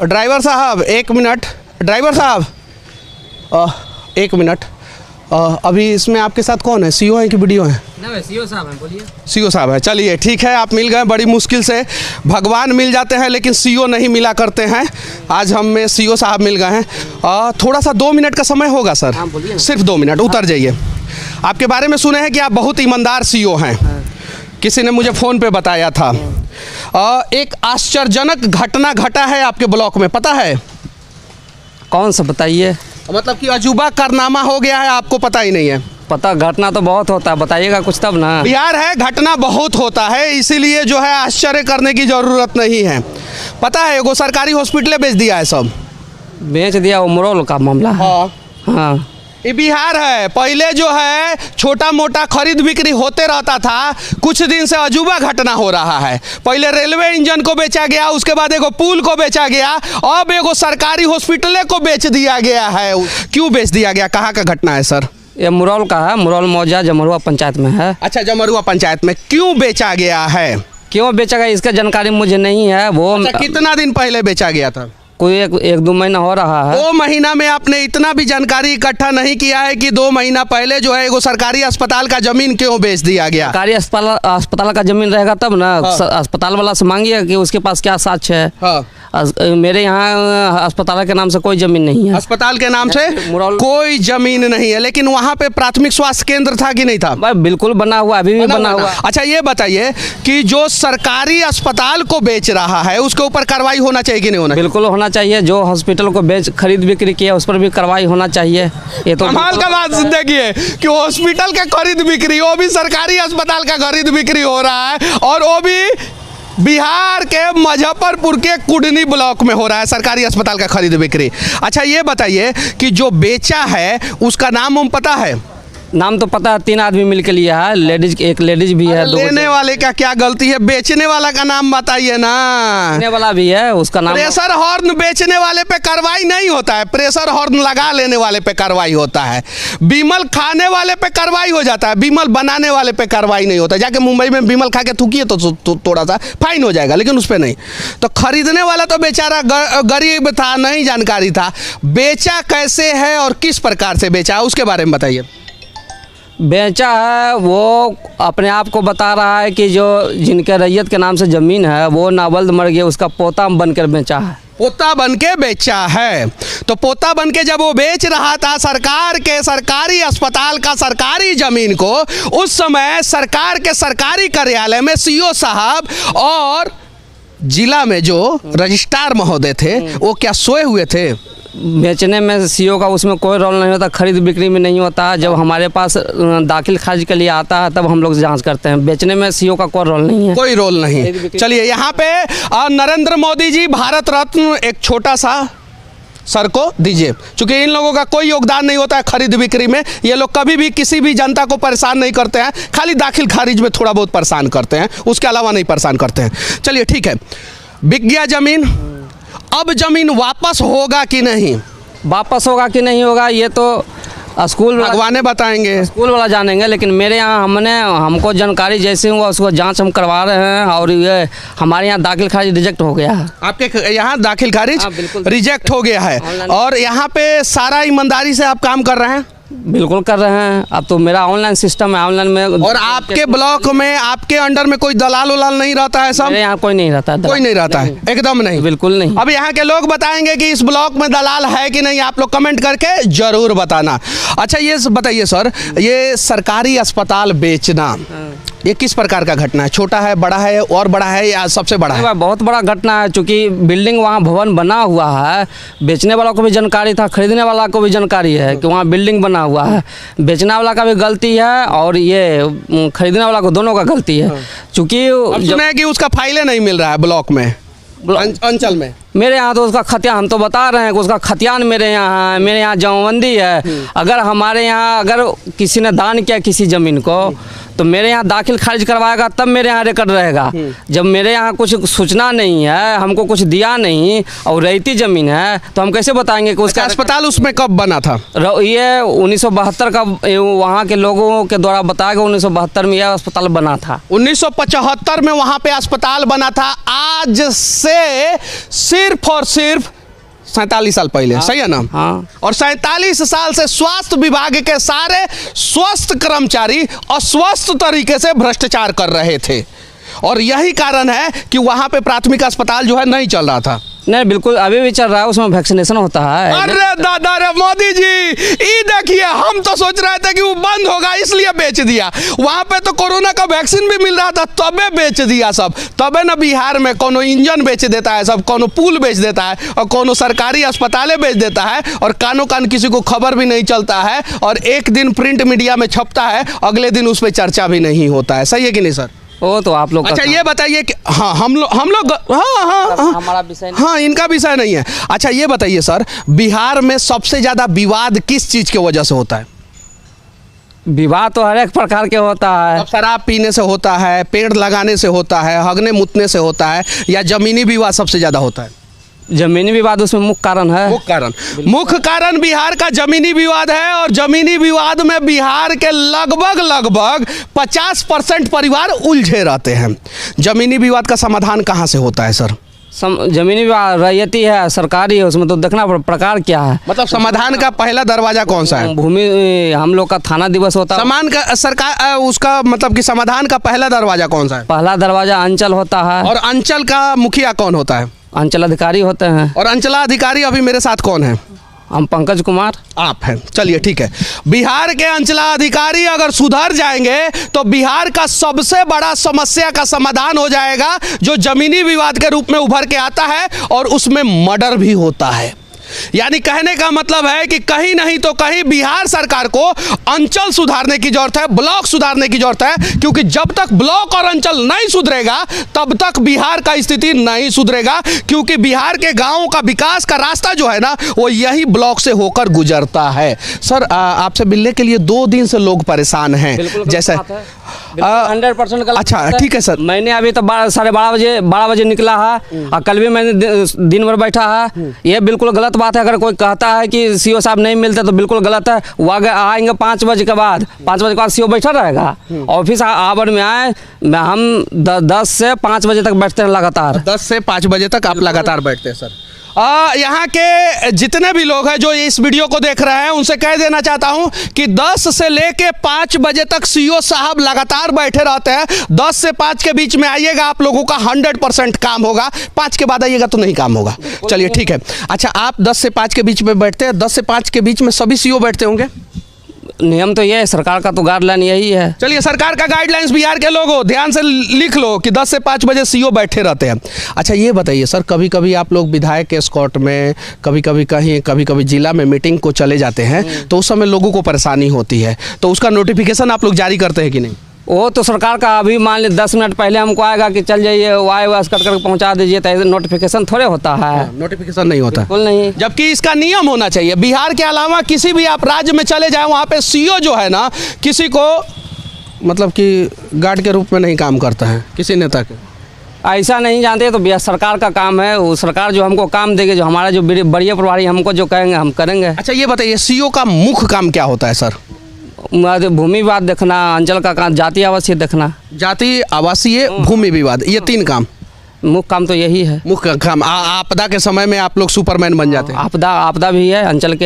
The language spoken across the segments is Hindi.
ड्राइवर साहब एक मिनट, ड्राइवर साहब एक मिनट, अभी इसमें आपके साथ कौन है, सीओ है कि वीडियो है? ना सीओ साहब हैं, बोलिए। सीओ साहब है, चलिए ठीक है, आप मिल गए। बड़ी मुश्किल से भगवान मिल जाते हैं लेकिन सीओ नहीं मिला करते हैं। आज हम में सीओ साहब मिल गए हैं। थोड़ा सा 2 मिनट का समय होगा सर? हाँ, बोलिए। सिर्फ 2 मिनट, उतर जाइए। आपके बारे में सुने हैं कि आप बहुत ईमानदार सीओ हैं। किसी ने मुझे फ़ोन पे बताया था। एक आश्चर्यजनक घटना घटा है आपके ब्लॉक में, पता है? कौन सा बताइए? मतलब कि अजूबा कारनामा हो गया है, आपको पता ही नहीं है? पता, घटना तो बहुत होता है, बताइएगा कुछ तब ना। बिहार है, घटना बहुत होता है, इसीलिए जो है आश्चर्य करने की ज़रूरत नहीं है। पता है एगो सरकारी हॉस्पिटल बेच दिया है, सब बेच दिया, वो मुरौल का मामला है। हाँ, ये बिहार है। पहले जो है छोटा मोटा खरीद बिक्री होते रहता था, कुछ दिन से अजूबा घटना हो रहा है। पहले रेलवे इंजन को बेचा गया, उसके बाद एगो पुल को बेचा गया, अब एगो सरकारी हॉस्पिटल को बेच दिया गया है। क्यों बेच दिया गया, कहाँ का घटना है सर? ये मुरौल का है, मुरौल मौजा जमरुआ पंचायत में है। अच्छा, जमरुआ पंचायत में। क्यों बेचा गया है? क्यों बेचा गया इसका जानकारी मुझे नहीं है। वो अच्छा, कितना दिन पहले बेचा गया था? कोई एक 2 महीना हो रहा है। 2 महीना में आपने इतना भी जानकारी इकट्ठा नहीं किया है कि 2 महीना पहले जो है एगो सरकारी अस्पताल का जमीन क्यों बेच दिया गया? सरकारी अस्पताल का जमीन रहेगा तब ना। हाँ। अस्पताल वाला से मांगिए कि उसके पास क्या साक्ष्य है। हाँ। मेरे यहाँ अस्पताल के नाम से कोई जमीन नहीं है। अस्पताल के नाम से कोई जमीन नहीं है, लेकिन वहाँ पे प्राथमिक स्वास्थ्य केंद्र था कि नहीं था? भाई बिल्कुल बना हुआ, अभी भी बना हुआ। अच्छा, ये बताइए कि जो सरकारी अस्पताल को बेच रहा है उसके ऊपर कार्रवाई होना चाहिए कि नहीं होना? बिल्कुल होना चाहिए। जो हॉस्पिटल को खरीद बिक्री किया उस पर भी कार्रवाई होना चाहिए। ये तो कमाल का बात देखिए कि हॉस्पिटल का खरीद बिक्री, वो भी सरकारी अस्पताल का खरीद बिक्री हो रहा है, और वो भी बिहार के मुजफ्फरपुर के कुडनी ब्लॉक में हो रहा है सरकारी अस्पताल का खरीद बिक्री। अच्छा, ये बताइए कि जो बेचा है उसका नाम हम पता है? नाम तो पता है, 3 आदमी मिल के लिया है। लेडीज, एक लेडीज भी है। लेने वाले का क्या गलती है? बेचने वाला का नाम बताइए ना। लेने वाला भी है, उसका नाम। प्रेशर हॉर्न बेचने वाले पे कार्रवाई नहीं होता है, प्रेशर हॉर्न लगा लेने वाले पे कार्रवाई होता है। बीमल खाने वाले पे कार्रवाई हो जाता है, बीमल बनाने वाले पे कार्रवाई नहीं होता। जाके मुंबई में बीमल खा के थूकिए तो थोड़ा सा फाइन हो जाएगा, लेकिन उस पर नहीं। तो खरीदने वाला तो बेचारा गरीब था, नहीं जानकारी था। बेचा कैसे है और किस प्रकार से बेचा है, उसके बारे में बताइए। बेचा है वो अपने आप को बता रहा है कि जो जिनके रैयत के नाम से ज़मीन है वो नावल्द मर गया, उसका पोता बनकर बेचा है। पोता बन के बेचा है। तो पोता बन के जब वो बेच रहा था सरकार के सरकारी अस्पताल का सरकारी जमीन को, उस समय सरकार के सरकारी कार्यालय में सीओ साहब और जिला में जो रजिस्ट्रार महोदय थे वो क्या सोए हुए थे? बेचने में सीओ का उसमें कोई रोल नहीं होता, खरीद बिक्री में नहीं होता। जब हमारे पास दाखिल खारिज के लिए आता है तब हम लोग जांच करते हैं। बेचने में सीओ का कोई रोल नहीं है। कोई रोल नहीं। चलिए, यहाँ पे नरेंद्र मोदी जी भारत रत्न एक छोटा सा सर को दीजिए, क्योंकि इन लोगों का कोई योगदान नहीं होता है खरीद बिक्री में। ये लोग कभी भी किसी भी जनता को परेशान नहीं करते हैं, खाली दाखिल खारिज में थोड़ा बहुत परेशान करते हैं, उसके अलावा नहीं परेशान करते हैं। चलिए ठीक है, बिक गया जमीन, अब जमीन वापस होगा कि नहीं? वापस होगा कि नहीं होगा ये तो स्कूल भगवान बताएंगे, स्कूल वाला जानेंगे। लेकिन मेरे यहाँ हमको जानकारी जैसे हुआ उसको जांच हम करवा रहे हैं, और ये हमारे यहाँ दाखिल खारिज रिजेक्ट हो गया है। आपके यहाँ दाखिल खारिज रिजेक्ट हो गया है, और यहाँ पे सारा ईमानदारी से आप काम कर रहे हैं? बिल्कुल कर रहे हैं। अब तो मेरा ऑनलाइन सिस्टम है, ऑनलाइन में। और आपके ब्लॉक में, आपके अंडर में कोई दलाल उलाल नहीं रहता है? सब मेरे यहाँ कोई नहीं रहता है। कोई नहीं रहता है, एकदम नहीं, बिल्कुल नहीं। अब यहाँ के लोग बताएंगे कि इस ब्लॉक में दलाल है कि नहीं, आप लोग कमेंट करके जरूर बताना। अच्छा, ये बताइए सर, ये सरकारी अस्पताल बेचना ये किस प्रकार का घटना है? छोटा है, बड़ा है, और बड़ा है, या सबसे बड़ा है? बहुत बड़ा घटना है, चूँकि बिल्डिंग वहाँ भवन बना हुआ है। बेचने वाला को भी जानकारी था, खरीदने वाला को भी जानकारी है कि वहाँ बिल्डिंग बना हुआ है। बेचने वाला का भी गलती है और ये खरीदने वाला को, दोनों का गलती है। चूँकि सुना है कि उसका फाइलें नहीं मिल रहा है ब्लॉक में, अंचल में। मेरे यहाँ तो उसका खतियान, हम तो बता रहे हैं कि उसका खतियान मेरे यहाँ है। मेरे यहाँ जमाबंदी है। अगर हमारे यहाँ अगर किसी ने दान किया किसी ज़मीन को, तो मेरे यहाँ दाखिल खारिज करवाएगा तब मेरे यहाँ रिकॉर्ड रहेगा। जब मेरे यहाँ कुछ सूचना नहीं है, हमको कुछ दिया नहीं और रैयती ज़मीन है, तो हम कैसे बताएंगे कि उसका अस्पताल उसमें कब बना था? ये 1972 का वहाँ के लोगों के द्वारा बताया गया, 1972 में यह अस्पताल बना था। 1975 में वहाँ पे अस्पताल बना था। आज से सिर्फ और सिर्फ 47 साल पहले। सही है ना? हाँ। और 47 साल से स्वास्थ्य विभाग के सारे स्वस्थ कर्मचारी अस्वस्थ तरीके से भ्रष्टाचार कर रहे थे, और यही कारण है कि वहाँ पे प्राथमिक अस्पताल जो है नहीं चल रहा था। नहीं, बिल्कुल अभी भी चल रहा है, उसमें वैक्सीनेशन होता है। अरे दादा रे मोदी जी, ये देखिए, हम तो सोच रहे थे कि वो बंद होगा इसलिए बेच दिया। वहाँ पे तो कोरोना का वैक्सीन भी मिल रहा था, तबे बेच दिया सब। तबे ना बिहार में कोनो इंजन बेच देता है सब, कोनो पुल बेच देता है, और कोनो सरकारी अस्पतालें बेच देता है, और कानो कान किसी को खबर भी नहीं चलता है, और एक दिन प्रिंट मीडिया में छपता है, अगले दिन उस पर चर्चा भी नहीं होता है। सही है कि नहीं सर? वो तो आप लोग। अच्छा, ये बताइए कि हाँ हम लोग हमारा विषय नहीं। हाँ, इनका विषय नहीं है। अच्छा, ये बताइए सर, बिहार में सबसे ज्यादा विवाद किस चीज की वजह से होता है? विवाह तो हर एक प्रकार के होता है। अब शराब पीने से होता है, पेड़ लगाने से होता है, हगने मुतने से होता है, या जमीनी विवाद सबसे ज्यादा होता है? जमीनी विवाद उसमें मुख्य कारण है। मुख्य कारण बिहार का जमीनी विवाद है, और जमीनी विवाद में बिहार के लगभग 50% परिवार उलझे रहते हैं। जमीनी विवाद का समाधान कहाँ से होता है सर? जमीनी विवाद रैयती है, सरकारी है, उसमें तो देखना प्रकार क्या है। मतलब समाधान का पहला दरवाजा कौन सा है? भूमि, हम लोग का थाना दिवस होता है। समान का सरकार उसका मतलब कि समाधान का पहला दरवाजा कौन सा है? पहला दरवाजा अंचल होता है। और अंचल का मुखिया कौन होता है? अंचल अधिकारी होते हैं। और अंचलाधिकारी अभी मेरे साथ कौन है? हम पंकज कुमार। आप हैं। चलिए ठीक है। बिहार के अंचलाधिकारी अगर सुधर जाएंगे तो बिहार का सबसे बड़ा समस्या का समाधान हो जाएगा, जो जमीनी विवाद के रूप में उभर के आता है, और उसमें मर्डर भी होता है। यानी कहने का मतलब है कि कहीं नहीं तो कहीं बिहार सरकार को अंचल सुधारने की जरूरत है, ब्लॉक सुधारने की जरूरत है, क्योंकि जब तक ब्लॉक और अंचल नहीं सुधरेगा तब तक बिहार का स्थिति नहीं सुधरेगा, क्योंकि बिहार के गांवों का विकास का रास्ता जो है ना, वो यही ब्लॉक से होकर गुजरता है। सर, आपसे मिलने के लिए 2 दिन से लोग परेशान हैं। जैसे 100% गलत। अच्छा ठीक है सर। मैंने अभी तो 12 बजे निकला है, और कल भी मैंने दिन भर बैठा है। ये बिल्कुल गलत बात है। अगर कोई कहता है कि सीओ साहब नहीं मिलते तो बिल्कुल गलत है। वो आएंगे 5 बजे के बाद, 5 बजे के बाद सीओ बैठा रहेगा। ऑफिस आवर में आए, हम 10 से 5 बजे तक बैठते हैं लगातार। 10 से 5 बजे तक आप लगातार बैठते हैं सर। यहाँ के जितने भी लोग हैं जो इस वीडियो को देख रहे हैं, उनसे कह देना चाहता हूं कि 10 से लेके 5 बजे तक सीओ साहब लगातार बैठे रहते हैं। 10 से 5 के बीच में आइएगा, आप लोगों का 100% काम होगा। 5 के बाद आइएगा तो नहीं काम होगा। चलिए ठीक है। अच्छा, आप 10 से 5 के बीच में बैठते हैं। 10 से 5 के बीच में सभी सीओ बैठते होंगे? नियम तो ये है, सरकार का तो गाइडलाइन यही है। चलिए, सरकार का गाइडलाइंस बिहार के लोगों ध्यान से लिख लो कि 10 से 5 बजे सीओ बैठे रहते हैं। अच्छा, ये बताइए सर, कभी कभी आप लोग विधायक के एस्कॉर्ट में, कभी कभी जिला में मीटिंग को चले जाते हैं, तो उस समय लोगों को परेशानी होती है, तो उसका नोटिफिकेशन आप लोग जारी करते हैं कि नहीं? वो तो सरकार का, अभी मान ली 10 मिनट पहले हमको आएगा कि चल जाइए, वाई वास कर पहुंचा दीजिए, तो नोटिफिकेशन थोड़े होता है। नोटिफिकेशन नहीं होता, बिल्कुल नहीं। जबकि इसका नियम होना चाहिए। बिहार के अलावा किसी भी आप राज्य में चले जाएं, वहाँ पे सीओ जो है ना, किसी को मतलब कि गार्ड के रूप में नहीं काम करता है किसी नेता के। ऐसा नहीं जानते तो बिहार सरकार का काम है। वो सरकार जो हमको काम देगी, जो हमारा जो बड़े प्रभारी हमको जो कहेंगे हम करेंगे। अच्छा, ये बताइए, सीओ का मुख्य काम क्या होता है सर? भूमि विवाद देखना, अंचल का काम, जाति आवासीय देखना। जाति आवासीय, भूमि विवाद, ये 3 काम मुख्य काम तो यही है। मुख्य काम। आपदा के समय में आप लोग सुपरमैन बन जाते हैं। आपदा भी है, अंचल के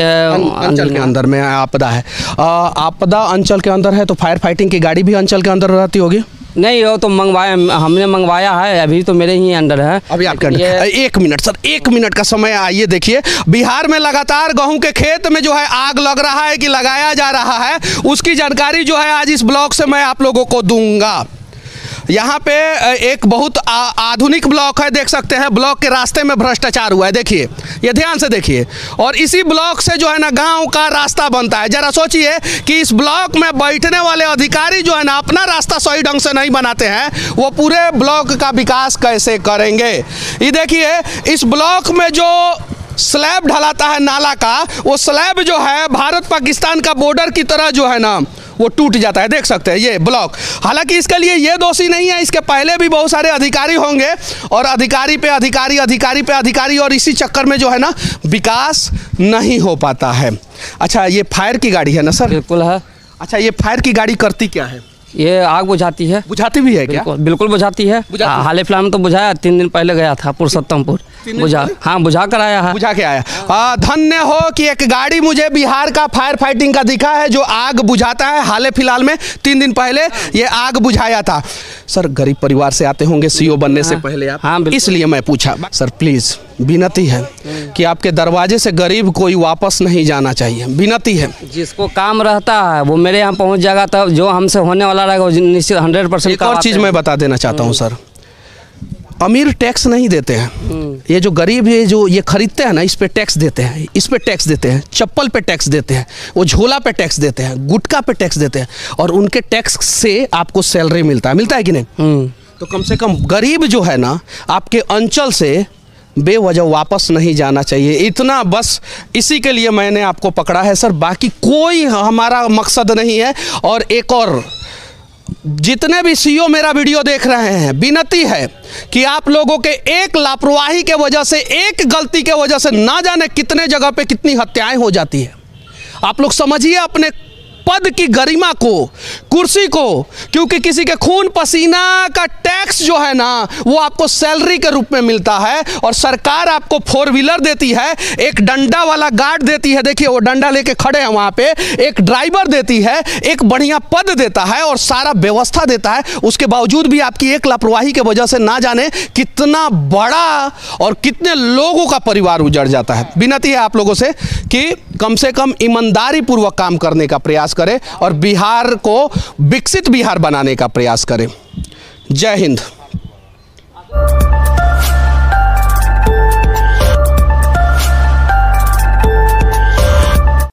अंदर में आपदा है। आपदा अंचल के अंदर है तो फायर फाइटिंग की गाड़ी भी अंचल के अंदर रहती होगी? नहीं, वो तो हमने मंगवाया है, अभी तो मेरे ही अंडर है। अभी आपके अंडर। 1 मिनट सर, 1 मिनट का समय। आइए देखिए, बिहार में लगातार गेहूं के खेत में जो है आग लग रहा है कि लगाया जा रहा है, उसकी जानकारी जो है आज इस ब्लॉक से मैं आप लोगों को दूंगा। यहाँ पे एक बहुत आधुनिक ब्लॉक है, देख सकते हैं। ब्लॉक के रास्ते में भ्रष्टाचार हुआ है, देखिए, ये ध्यान से देखिए। और इसी ब्लॉक से जो है ना गांव का रास्ता बनता है। जरा सोचिए कि इस ब्लॉक में बैठने वाले अधिकारी जो है ना अपना रास्ता सही ढंग से नहीं बनाते हैं, वो पूरे ब्लॉक का विकास कैसे करेंगे? ये देखिए, इस ब्लॉक में जो स्लैब ढलाता है नाला का, वो स्लैब जो है भारत पाकिस्तान का बॉर्डर की तरह जो है ना, वो टूट जाता है। देख सकते हैं ये ब्लॉक। हालांकि इसके लिए ये दोषी नहीं है, इसके पहले भी बहुत सारे अधिकारी होंगे और अधिकारी पे अधिकारी, अधिकारी पे अधिकारी, और इसी चक्कर में जो है ना विकास नहीं हो पाता है। अच्छा, ये फायर की गाड़ी है ना सर? बिल्कुल है। अच्छा, ये फायर की गाड़ी करती क्या है? ये आग बुझाती है। बुझाती भी है क्या? बिल्कुल बिल्कुल बुझाती है। हाल फिलहाल में तो बुझाया, 3 दिन पहले गया था पुरुषोत्तमपुर, बुझा, हाँ बुझा कर आया है। बुझा के आया। धन्य हो कि एक गाड़ी मुझे बिहार का फायर फाइटिंग का दिखा है जो आग बुझाता है। हाल फिलहाल में 3 दिन पहले ये आग बुझाया था। सर, गरीब परिवार से आते होंगे सीओ बनने से पहले आप? हाँ, इसलिए मैं पूछा। सर प्लीज़ विनती है कि आपके दरवाजे से गरीब कोई वापस नहीं जाना चाहिए, विनती है। जिसको काम रहता है वो मेरे यहाँ पहुँच जाएगा, तब जो हमसे होने वाला रहेगा वो निश्चित 100%। एक और चीज़ मैं बता देना चाहता हूँ सर, अमीर टैक्स नहीं देते हैं। ये जो गरीब है जो ये खरीदते हैं ना, इस पे टैक्स देते हैं, इस पे टैक्स देते हैं, चप्पल पे टैक्स देते हैं, वो झोला पे टैक्स देते हैं, गुटखा पे टैक्स देते हैं, और उनके टैक्स से आपको सैलरी मिलता है कि नहीं? तो कम से कम गरीब जो है ना आपके अंचल से बेवजह वापस नहीं जाना चाहिए। इतना बस इसी के लिए मैंने आपको पकड़ा है सर, बाकी कोई हमारा मकसद नहीं है। और एक और, जितने भी सीईओ मेरा वीडियो देख रहे हैं, विनती है कि आप लोगों के एक लापरवाही के वजह से, एक गलती के वजह से ना जाने कितने जगह पे कितनी हत्याएं हो जाती है। आप लोग समझिए अपने पद की गरिमा को, कुर्सी को, क्योंकि किसी के खून पसीना का टैक्स जो है ना वो आपको सैलरी के रूप में मिलता है, और सरकार आपको 4 व्हीलर देती है, एक डंडा वाला गार्ड देती है, देखिए वो डंडा लेके खड़े हैं वहाँ पे, एक ड्राइवर देती है, एक बढ़िया पद देता है और सारा व्यवस्था देता है। उसके बावजूद भी आपकी एक लापरवाही के वजह से ना जाने कितना बड़ा और कितने लोगों का परिवार उजड़ जाता है। विनती है आप लोगों से कि कम से कम ईमानदारी पूर्वक काम करने का प्रयास करें और बिहार को विकसित बिहार बनाने का प्रयास करें। जय हिंद।